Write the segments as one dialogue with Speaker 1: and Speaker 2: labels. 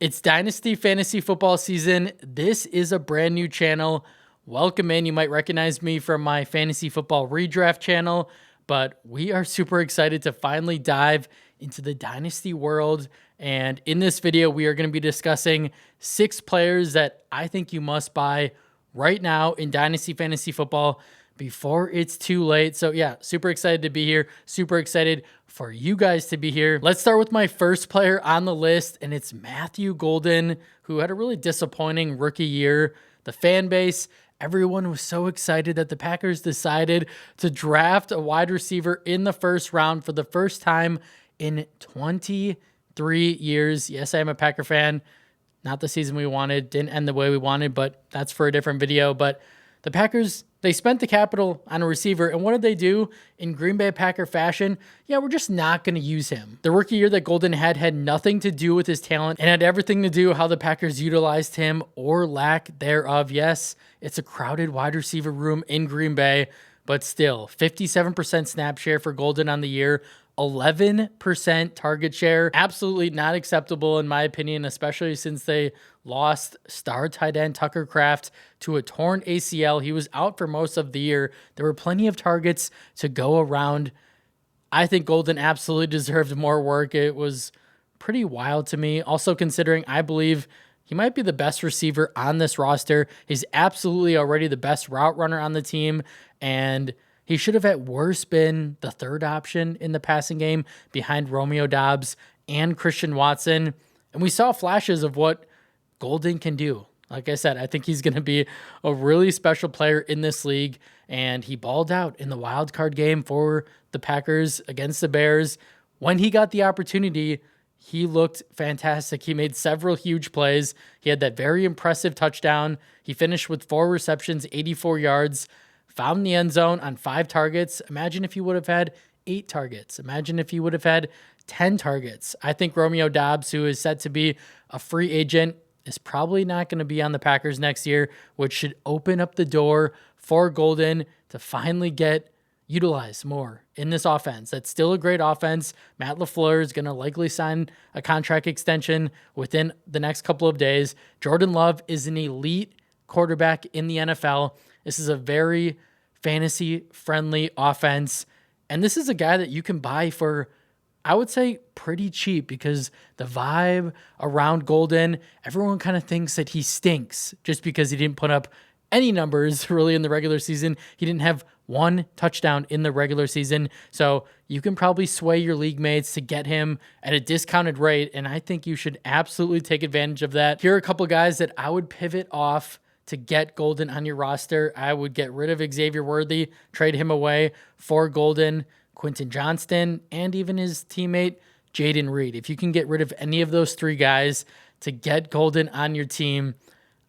Speaker 1: It's Dynasty Fantasy Football season. This is a brand new channel. Welcome in. You might recognize me from my Fantasy Football Redraft channel, but we are super excited to finally dive into the Dynasty world. And in this video, we are going to be discussing 6 players that I think you must buy right now in Dynasty Fantasy Football before it's too late. So yeah, super excited to be here. Super excited for you guys to be here. Let's start with my first player on the list, and it's Matthew Golden, who had a really disappointing rookie year. The fan base, everyone was so excited that the Packers decided to draft a wide receiver in the first round for the first time in 23 years. Yes, I am a Packer fan. Not the season we wanted, didn't end the way we wanted, but that's for a different video. But the Packers, they spent the capital on a receiver, and what did they do in Green Bay Packer fashion? Yeah, we're just not going to use him. The rookie year that Golden had nothing to do with his talent and had everything to do how the Packers utilized him or lack thereof. Yes, it's a crowded wide receiver room in Green Bay, but still, 57% snap share for Golden on the year, 11% target share. Absolutely not acceptable in my opinion, especially since they lost star tight end Tucker Kraft to a torn ACL. He was out for most of the year. There were plenty of targets to go around. I think Golden absolutely deserved more work. It was pretty wild to me. Also considering I believe he might be the best receiver on this roster. He's absolutely already the best route runner on the team, and he should have at worst been the third option in the passing game behind Romeo Doubs and Christian Watson. And we saw flashes of what Golden can do. Like I said, I think he's going to be a really special player in this league, and he balled out in the wild card game for the Packers against the Bears. When he got the opportunity, he looked fantastic. He made several huge plays. He had that very impressive touchdown. He finished with 4 receptions, 84 yards, found the end zone on 5 targets. Imagine if he would have had 8 targets. Imagine if he would have had 10 targets. I think Romeo Doubs, who is set to be a free agent, is probably not going to be on the Packers next year, which should open up the door for Golden to finally get utilized more in this offense. That's still a great offense. Matt LaFleur is going to likely sign a contract extension within the next couple of days. Jordan Love is an elite quarterback in the NFL. This is a very fantasy-friendly offense, and this is a guy that you can buy for, I would say, pretty cheap, because the vibe around Golden, everyone kind of thinks that he stinks just because he didn't put up any numbers really in the regular season. He didn't have 1 touchdown in the regular season, so you can probably sway your league mates to get him at a discounted rate, and I think you should absolutely take advantage of that. Here are a couple guys that I would pivot off to get Golden on your roster. I would get rid of Xavier Worthy, trade him away for Golden, Quentin Johnston, and even his teammate, Jaden Reed. If you can get rid of any of those 3 guys to get Golden on your team,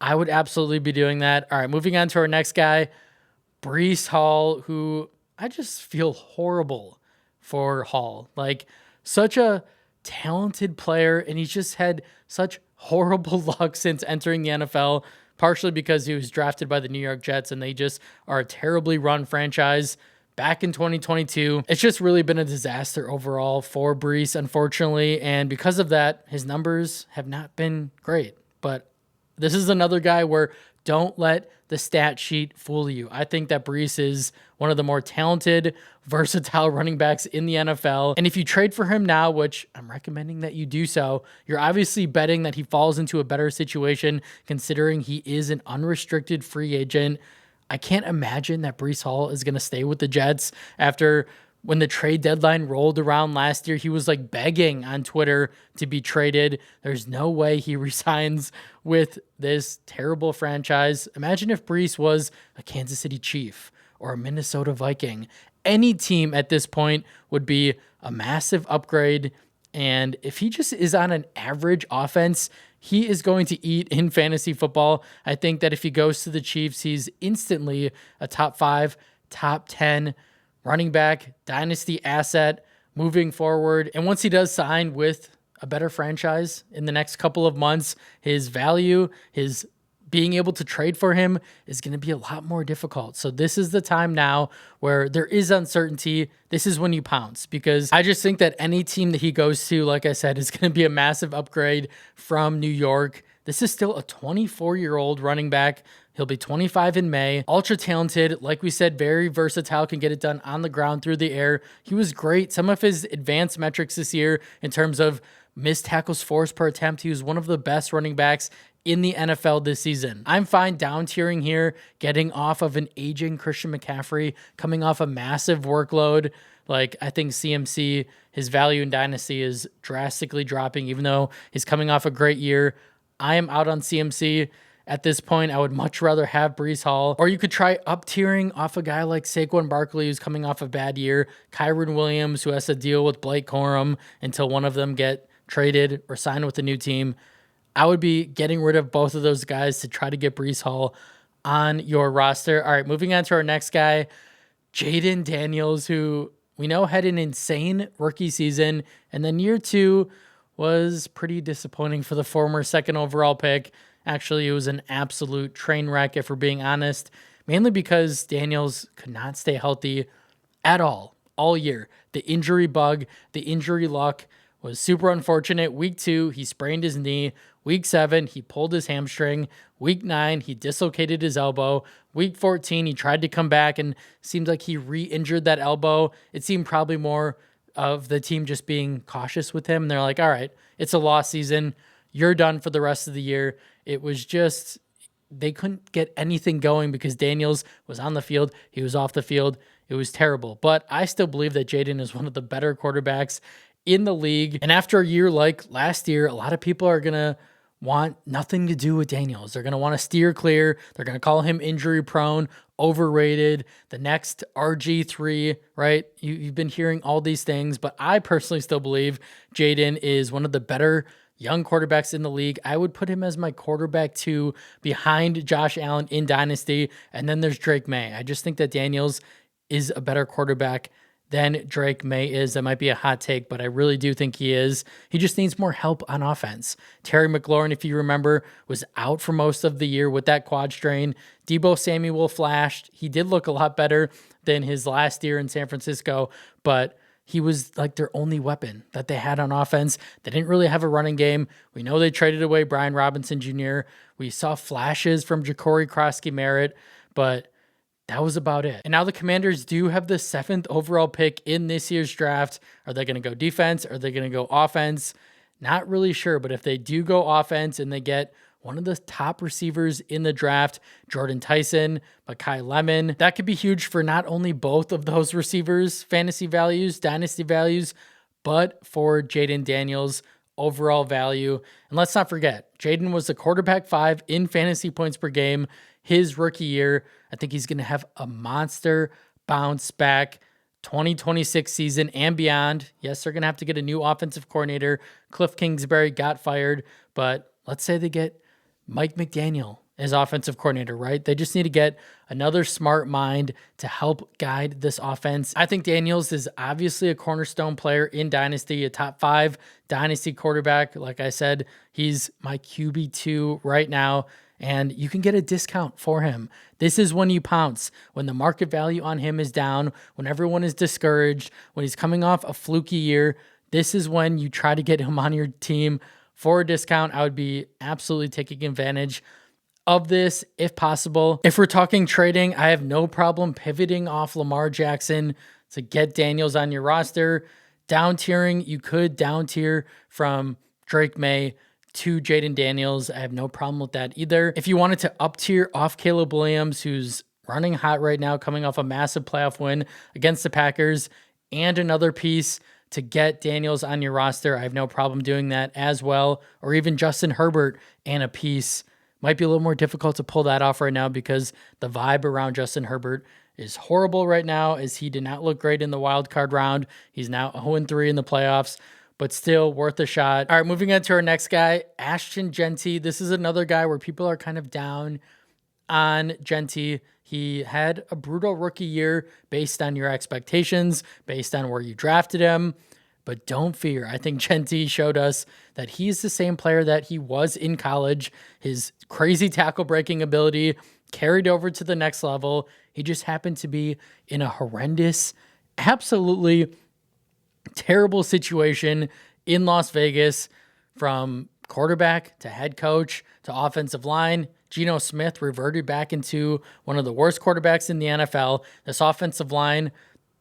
Speaker 1: I would absolutely be doing that. All right, moving on to our next guy, Breece Hall, who I just feel horrible for Hall. Like, such a talented player, and he's just had such horrible luck since entering the NFL, partially because he was drafted by the New York Jets, and they just are a terribly run franchise back in 2022. It's just really been a disaster overall for Breece, unfortunately, and because of that, his numbers have not been great. But this is another guy where don't let the stat sheet fool you. I think that Breece is one of the more talented, versatile running backs in the NFL. And if you trade for him now, which I'm recommending that you do so, you're obviously betting that he falls into a better situation considering he is an unrestricted free agent. I can't imagine that Breece Hall is going to stay with the Jets after when the trade deadline rolled around last year. He was like begging on Twitter to be traded. There's no way he resigns with this terrible franchise. Imagine if Breece was a Kansas City Chief or a Minnesota Viking. Any team at this point would be a massive upgrade. And if he just is on an average offense, he is going to eat in fantasy football. I think that if he goes to the Chiefs, he's instantly a top 5, top 10 running back, dynasty asset moving forward. And once he does sign with a better franchise in the next couple of months, his value, his being able to trade for him is going to be a lot more difficult. So this is the time now where there is uncertainty. This is when you pounce, because I just think that any team that he goes to, like I said, is going to be a massive upgrade from New York. This is still a 24-year-old running back. He'll be 25 in May. Ultra talented. Like we said, very versatile, can get it done on the ground, through the air. He was great. Some of his advanced metrics this year in terms of missed tackles forced per attempt, he was one of the best running backs in the NFL this season. I'm fine down tiering here, getting off of an aging Christian McCaffrey, coming off a massive workload. Like, I think CMC, his value in Dynasty is drastically dropping, even though he's coming off a great year. I am out on CMC. At this point, I would much rather have Breece Hall. Or you could try up tiering off a guy like Saquon Barkley, who's coming off a bad year, Kyron Williams, who has to deal with Blake Corum until one of them get traded or signed with a new team. I would be getting rid of both of those guys to try to get Breece Hall on your roster. All right, moving on to our next guy, Jayden Daniels, who we know had an insane rookie season, and then year 2 was pretty disappointing for the former second overall pick. Actually, it was an absolute train wreck, if we're being honest, mainly because Daniels could not stay healthy at all year. The injury bug, the injury luck was super unfortunate. Week 2, he sprained his knee. Week 7, he pulled his hamstring. Week 9, he dislocated his elbow. Week 14, he tried to come back and seems like he re-injured that elbow. It seemed probably more of the team just being cautious with him. And they're like, all right, it's a lost season. You're done for the rest of the year. It was just, they couldn't get anything going because Daniels was on the field. He was off the field. It was terrible. But I still believe that Jayden is one of the better quarterbacks in the league. And after a year like last year, a lot of people are going to want nothing to do with Daniels. They're going to want to steer clear. They're going to call him injury prone, overrated, the next RG3, right? You've been hearing all these things, but I personally still believe Jayden is one of the better young quarterbacks in the league. I would put him as my quarterback 2 behind Josh Allen in Dynasty. And then there's Drake May. I just think that Daniels is a better quarterback than Drake May is. That might be a hot take, but I really do think he is. He just needs more help on offense. Terry McLaurin, if you remember, was out for most of the year with that quad strain. Deebo Samuel flashed. He did look a lot better than his last year in San Francisco, but he was like their only weapon that they had on offense. They didn't really have a running game. We know they traded away Brian Robinson Jr. We saw flashes from Ja'Cory Krosky-Merritt, but that was about it. And now the Commanders do have the 7th overall pick in this year's draft. Are they going to go defense? Are they going to go offense? Not really sure, but if they do go offense and they get one of the top receivers in the draft, Jordan Tyson, Mekhi Lemon, that could be huge for not only both of those receivers' fantasy values, dynasty values, but for Jayden Daniels' overall value. And let's not forget, Jayden was the quarterback 5 in fantasy points per game his rookie year. I think he's going to have a monster bounce back 2026 season and beyond. Yes, they're going to have to get a new offensive coordinator. Cliff Kingsbury got fired, but let's say they get Mike McDaniel as offensive coordinator, right? They just need to get another smart mind to help guide this offense. I think Daniels is obviously a cornerstone player in Dynasty, a top 5 Dynasty quarterback. Like I said, he's my QB2 right now, and you can get a discount for him. This is when you pounce, when the market value on him is down, when everyone is discouraged, when he's coming off a fluky year. This is when you try to get him on your team for a discount. I would be absolutely taking advantage of this if possible. If we're talking trading, I have no problem pivoting off Lamar Jackson to get Daniels on your roster. Down tiering, you could down tier from Drake May to Jayden Daniels. I have no problem with that either. If you wanted to up tier off Caleb Williams, who's running hot right now, coming off a massive playoff win against the Packers, and another piece to get Daniels on your roster, I have no problem doing that as well. Or even Justin Herbert and a piece. Might be a little more difficult to pull that off right now because the vibe around Justin Herbert is horrible right now, as he did not look great in the wild card round. He's now 0-3 in the playoffs, but still worth a shot. All right, moving on to our next guy, Ashton Jeanty. This is another guy where people are kind of down on Jeanty. He had a brutal rookie year based on your expectations, based on where you drafted him. but don't fear. I think Genty showed us that he's the same player that he was in college. His crazy tackle breaking ability carried over to the next level. He just happened to be in a horrendous, absolutely terrible situation in Las Vegas, from quarterback to head coach to offensive line. Geno Smith reverted back into one of the worst quarterbacks in the NFL. This offensive line,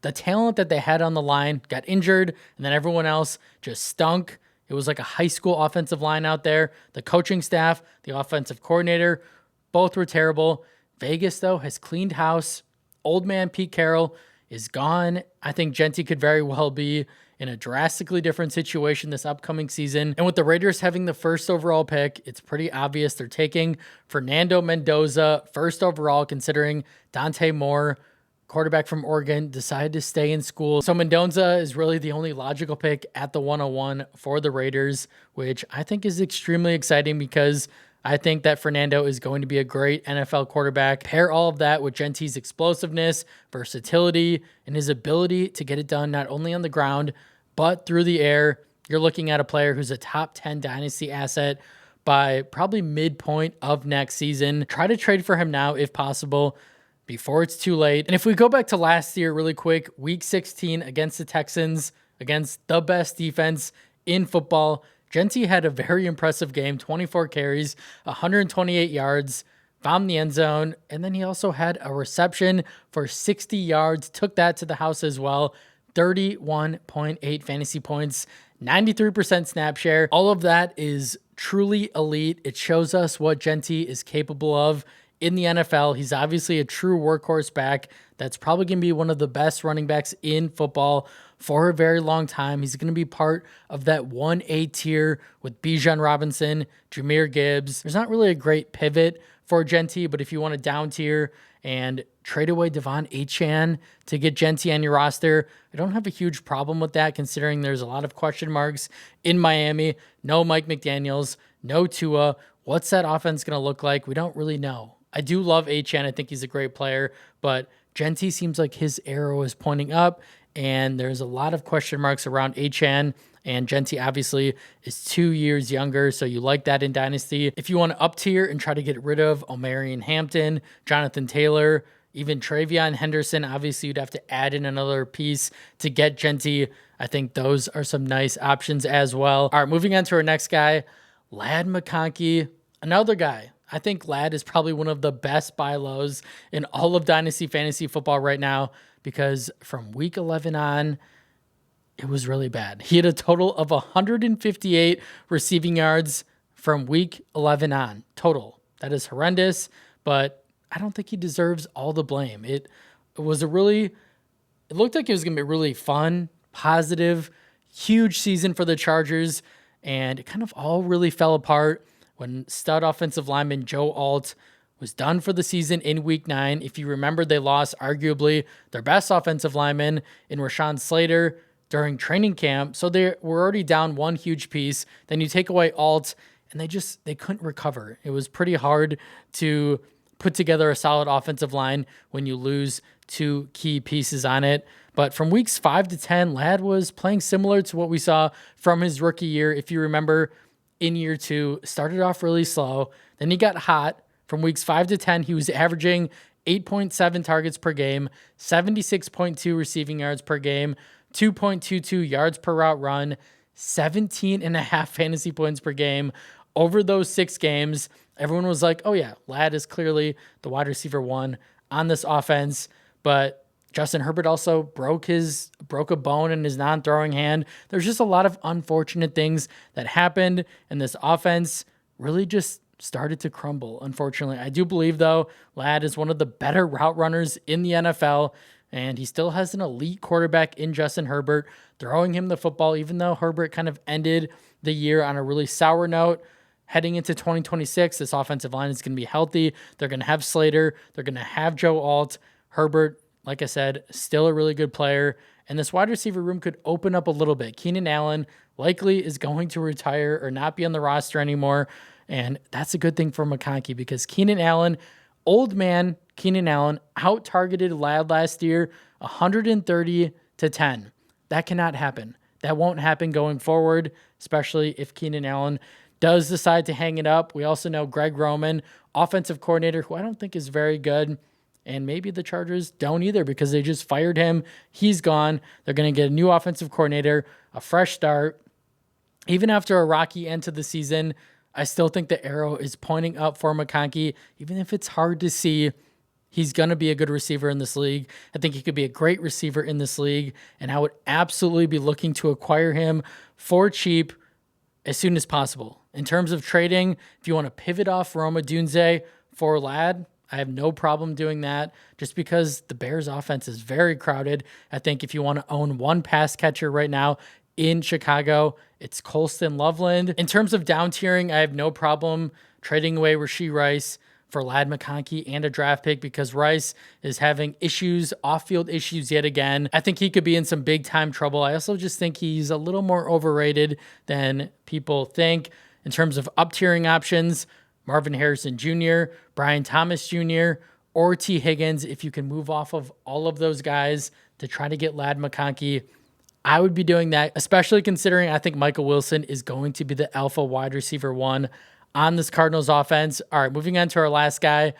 Speaker 1: the talent that they had on the line got injured, and then everyone else just stunk. It was like a high school offensive line out there. The coaching staff, the offensive coordinator, both were terrible. Vegas, though, has cleaned house. Old man Pete Carroll is gone. I think Genty could very well be in a drastically different situation this upcoming season. And with the Raiders having the first overall pick, it's pretty obvious they're taking Fernando Mendoza first overall, considering Dante Moore, quarterback from Oregon, decided to stay in school. So Mendoza is really the only logical pick at the 101 for the Raiders, which I think is extremely exciting because I think that Fernando is going to be a great NFL quarterback. Pair all of that with Genty's explosiveness, versatility, and his ability to get it done not only on the ground, but through the air. You're looking at a player who's a top 10 dynasty asset by probably midpoint of next season. Try to trade for him now if possible, before it's too late. And if we go back to last year really quick, week 16 against the Texans, against the best defense in football, Genty had a very impressive game, 24 carries, 128 yards, found the end zone, and then he also had a reception for 60 yards, took that to the house as well, 31.8 fantasy points, 93% snap share. All of that is truly elite. It shows us what Genty is capable of in the NFL. He's obviously a true workhorse back that's probably going to be one of the best running backs in football for a very long time. He's going to be part of that 1A tier with Bijan Robinson, Jahmyr Gibbs. There's not really a great pivot for Genty, but if you want a down tier and trade away Devon Achane to get Genty on your roster, I don't have a huge problem with that, considering there's a lot of question marks in Miami. No Mike McDaniels, no Tua. What's that offense going to look like? We don't really know. I do love Achane. I think he's a great player, but Genty seems like his arrow is pointing up, and there's a lot of question marks around Achane, and Genty obviously is 2 years younger, so you like that in Dynasty. If you want to up tier and try to get rid of Omarion Hampton, Jonathan Taylor, even Travion Henderson, obviously you'd have to add in another piece to get Genty. I think those are some nice options as well. All right, moving on to our next guy, Ladd McConkey, another guy. I think Ladd is probably one of the best buy lows in all of Dynasty Fantasy Football right now, because from week 11 on, it was really bad. He had a total of 158 receiving yards from week 11 on total. That is horrendous, but I don't think he deserves all the blame. It looked like it was going to be really fun, positive, huge season for the Chargers, and it kind of all really fell apart when stud offensive lineman Joe Alt was done for the season in week 9. If you remember, they lost arguably their best offensive lineman in Rashawn Slater during training camp. So they were already down one huge piece. Then you take away Alt, and they couldn't recover. It was pretty hard to put together a solid offensive line when you lose two key pieces on it. But from weeks 5 to 10, Ladd was playing similar to what we saw from his rookie year. If you remember, in year 2, started off really slow. Then he got hot. From weeks 5 to 10, he was averaging 8.7 targets per game, 76.2 receiving yards per game, 2.22 yards per route run, 17.5 fantasy points per game. Over those 6 games, everyone was like, oh yeah, Ladd is clearly the wide receiver 1 on this offense. But Justin Herbert also broke a bone in his non-throwing hand. There's just a lot of unfortunate things that happened, and this offense really just started to crumble, unfortunately. I do believe, though, Ladd is one of the better route runners in the NFL, and he still has an elite quarterback in Justin Herbert throwing him the football, even though Herbert kind of ended the year on a really sour note. Heading into 2026, this offensive line is going to be healthy. They're going to have Slater. They're going to have Joe Alt. Herbert, like I said, still a really good player. And this wide receiver room could open up a little bit. Keenan Allen likely is going to retire or not be on the roster anymore. And that's a good thing for McConkey, because Keenan Allen, old man Keenan Allen, out-targeted Ladd last year 130 to 10. That cannot happen. That won't happen going forward, especially if Keenan Allen does decide to hang it up. We also know Greg Roman, offensive coordinator, who I don't think is very good. And maybe the Chargers don't either because they just fired him. He's gone. They're going to get a new offensive coordinator, a fresh start. Even after a rocky end to the season, I still think the arrow is pointing up for McConkey, even if it's hard to see. He's going to be a good receiver in this league. I think he could be a great receiver in this league, and I would absolutely be looking to acquire him for cheap as soon as possible. In terms of trading, if you want to pivot off Rome Odunze for Ladd, I have no problem doing that just because the Bears offense is very crowded. I think if you want to own one pass catcher right now in Chicago, it's Colston Loveland. In terms of down tiering, I have no problem trading away Rashee Rice for Ladd McConkey and a draft pick because Rice is having issues, off-field issues yet again. I think he could be in some big-time trouble. I also just think he's a little more overrated than people think. In terms of up-tiering options, Marvin Harrison Jr., Brian Thomas Jr., or T. Higgins, if you can move off of all of those guys to try to get Ladd McConkey, I would be doing that, especially considering I think Michael Wilson is going to be the alpha wide receiver one on this Cardinals offense. All right, moving on to our last guy,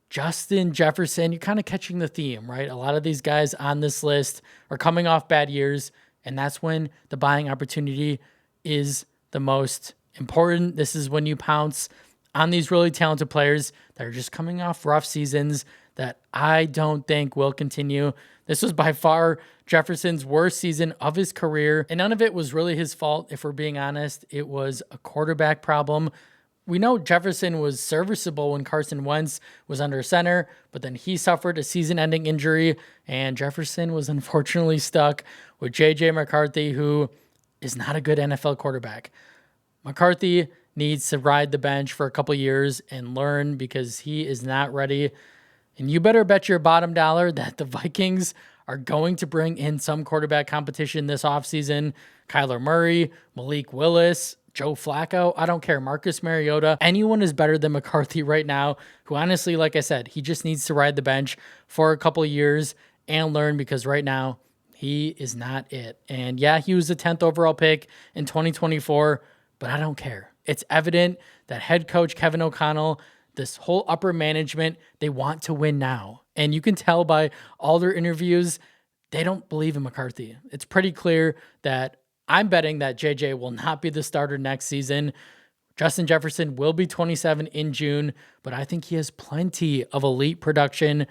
Speaker 1: Justin Jefferson. You're kind of catching the theme, right? A lot of these guys on this list are coming off bad years, and that's when the buying opportunity is the most important. This is when you pounce on these really talented players that are just coming off rough seasons that I don't think will continue. This was by far Jefferson's worst season of his career, and none of it was really his fault, if we're being honest. It was a quarterback problem. We know Jefferson was serviceable when Carson Wentz was under center, but then he suffered a season-ending injury, and Jefferson was unfortunately stuck with J.J. McCarthy, who is not a good NFL quarterback. McCarthy needs to ride the bench for a couple years and learn because he is not ready. And you better bet your bottom dollar that the Vikings are going to bring in some quarterback competition this offseason. Kyler Murray, Malik Willis, Joe Flacco, I don't care, Marcus Mariota. Anyone is better than McCarthy right now, who honestly, like I said, he just needs to ride the bench for a couple of years and learn because right now he is not it. And yeah, he was the 10th overall pick in 2024, but I don't care. It's evident that head coach Kevin O'Connell, this whole upper management, they want to win now. And you can tell by all their interviews, they don't believe in McCarthy. It's pretty clear that I'm betting that JJ will not be the starter next season. Justin Jefferson will be 27 in June, but I think he has plenty of elite production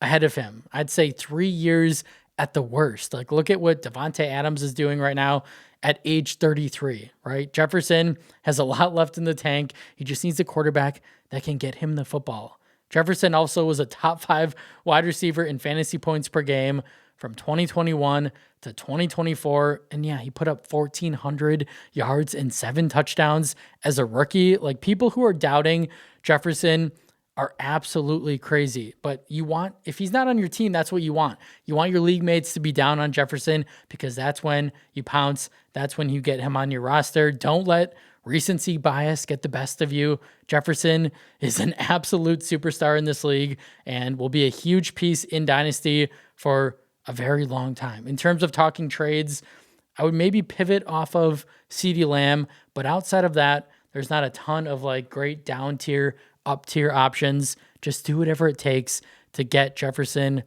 Speaker 1: ahead of him. I'd say 3 years at the worst. Like, look at what Devontae Adams is doing right now at age 33, right? Jefferson has a lot left in the tank. He just needs a quarterback that can get him the football. Jefferson also was a top 5 wide receiver in fantasy points per game from 2021 to 2024. And yeah, he put up 1,400 yards and 7 touchdowns as a rookie. Like, people who are doubting Jefferson are absolutely crazy. But you want, if he's not on your team, that's what you want. You want your league mates to be down on Jefferson because that's when you pounce. That's when you get him on your roster. Don't let recency bias get the best of you. Jefferson is an absolute superstar in this league and will be a huge piece in Dynasty for a very long time. In terms of talking trades, I would maybe pivot off of CeeDee Lamb, but outside of that, there's not a ton of like great down tier, up tier options. Just do whatever it takes to get Jefferson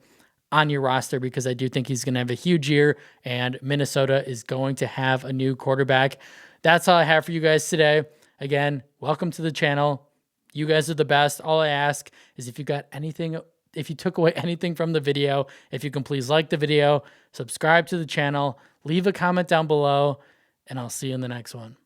Speaker 1: on your roster because I do think he's going to have a huge year and Minnesota is going to have a new quarterback. That's all I have for you guys today. Again, welcome to the channel. You guys are the best. All I ask is if you got anything, if you took away anything from the video, if you can please like the video, subscribe to the channel, leave a comment down below, and I'll see you in the next one.